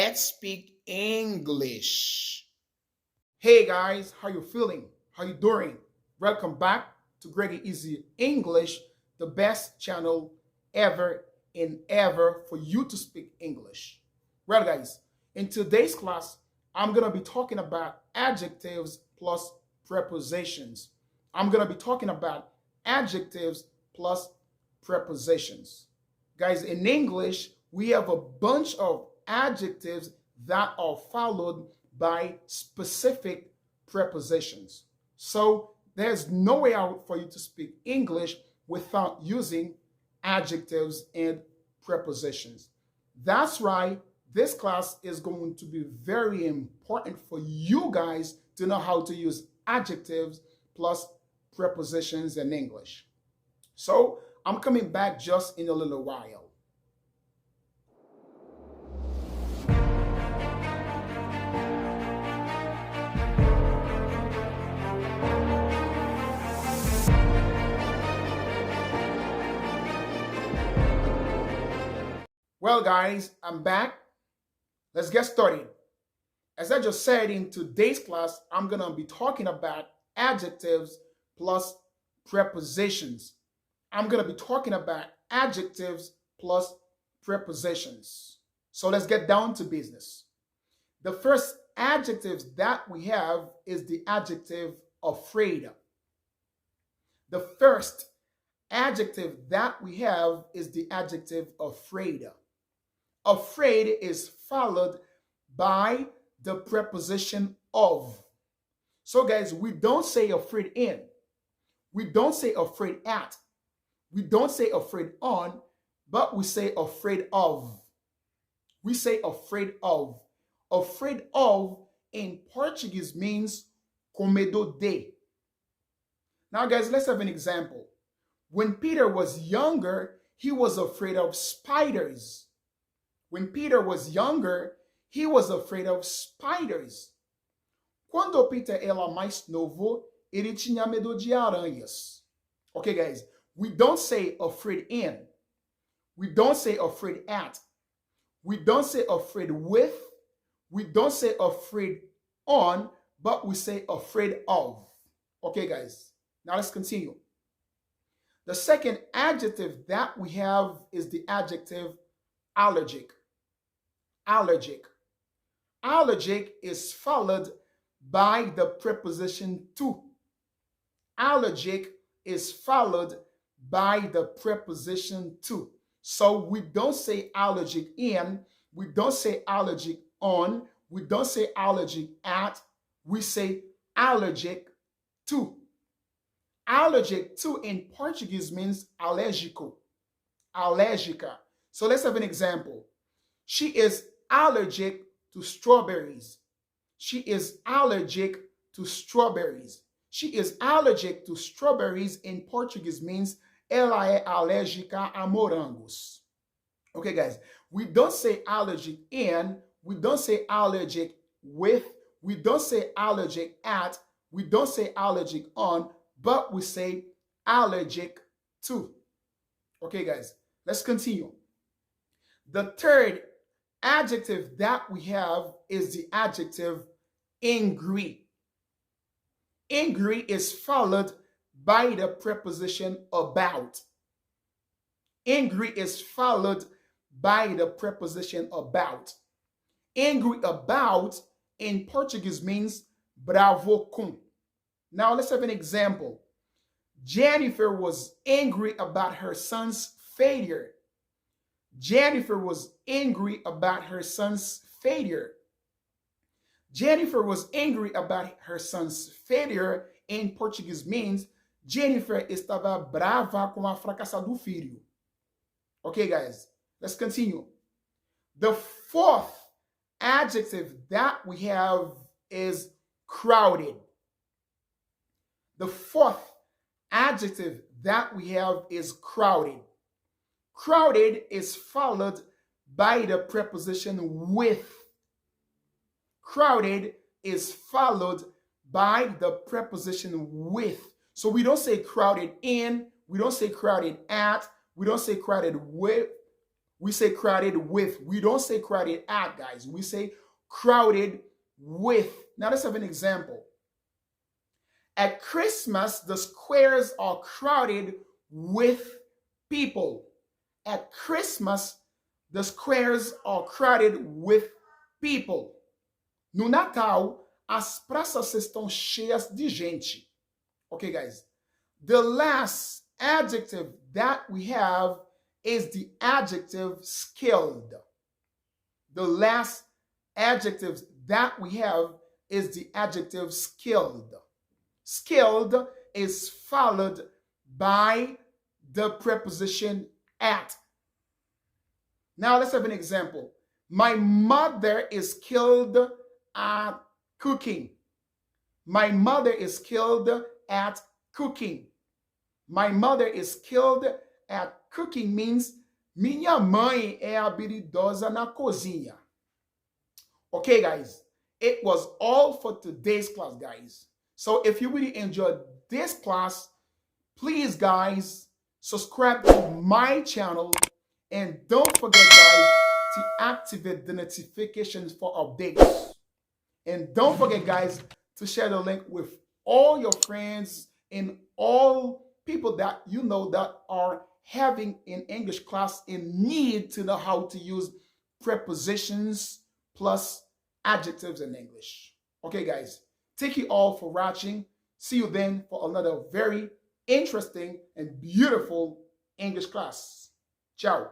Let's speak English. Hey guys, how you feeling? How you doing? Welcome back to Gregy Easy English, the best channel ever and ever for you to speak English. Well guys, in today's class, I'm going to be talking about adjectives plus prepositions. I'm going to be talking about adjectives plus prepositions. Guys, in English, we have a bunch of adjectives that are followed by specific prepositions. So there's no way out for you to speak English without using adjectives and prepositions. That's why this class is going to be very important for you guys to know how to use adjectives plus prepositions in English. So I'm coming back just in a little while. Well, guys, I'm back. Let's get started. As I just said, in today's class, I'm going to be talking about adjectives plus prepositions. I'm going to be talking about adjectives plus prepositions. So let's get down to business. The first adjective that we have is the adjective afraid. The first adjective that we have is the adjective afraid. Afraid is followed by the preposition of. So guys, we don't say afraid in. We don't say afraid at. We don't say afraid on, but we say afraid of. We say afraid of. Afraid of in Portuguese means com medo de. Now guys, let's have an example. When Peter was younger, he was afraid of spiders. When Peter was younger, he was afraid of spiders. Quando Peter era mais novo, ele tinha medo de aranhas. Okay, guys, we don't say afraid in. We don't say afraid at. We don't say afraid with. We don't say afraid on, but we say afraid of. Okay, guys, now let's continue. The second adjective that we have is the adjective allergic. Allergic. Allergic is followed by the preposition to. Allergic is followed by the preposition to. So we don't say allergic in, we don't say allergic on, we don't say allergic at, we say allergic to. Allergic to in Portuguese means alérgico, alérgica. So let's have an example. She is allergic to strawberries. She is allergic to strawberries. She is allergic to strawberries in Portuguese means ela é alérgica a morangos. Okay, guys, we don't say allergic in, we don't say allergic with, we don't say allergic at, we don't say allergic on, but we say allergic to. Okay, guys, let's continue. The third adjective that we have is the adjective angry. Angry is followed by the preposition about. Angry is followed by the preposition about. Angry about in Portuguese means bravo com. Now let's have an example. Jennifer was angry about her son's failure. Jennifer was angry about her son's failure. Jennifer was angry about her son's failure in Portuguese means Jennifer estava brava com a fracassada do filho. Okay, guys, let's continue. The fourth adjective that we have is crowded. The fourth adjective that we have is crowded. Crowded is followed by the preposition with. Crowded is followed by the preposition with. So we don't say crowded in, we don't say crowded at, we don't say crowded with, We say crowded with. We don't say crowded at, guys. We say crowded with. Now let's have an example. At Christmas, the squares are crowded with people. At Christmas, the squares are crowded with people. No Natal, as praças estão cheias de gente. Okay, guys. The last adjective that we have is the adjective skilled. The last adjective that we have is the adjective skilled. Skilled is followed by the preposition at. Now let's have an example. My mother is skilled at cooking. My mother is skilled at cooking. My mother is skilled at cooking means minha mãe é habilidosa na cozinha. Okay, guys, it was all for today's class, guys. So if you really enjoyed this class, please, guys, subscribe to my channel and don't forget, guys, to activate the notifications for updates. And don't forget, guys, to share the link with all your friends and all people that you know that are having an English class and need to know how to use prepositions plus adjectives in English. Okay, guys, thank you all for watching. See you then for another very interesting and beautiful English class. Ciao.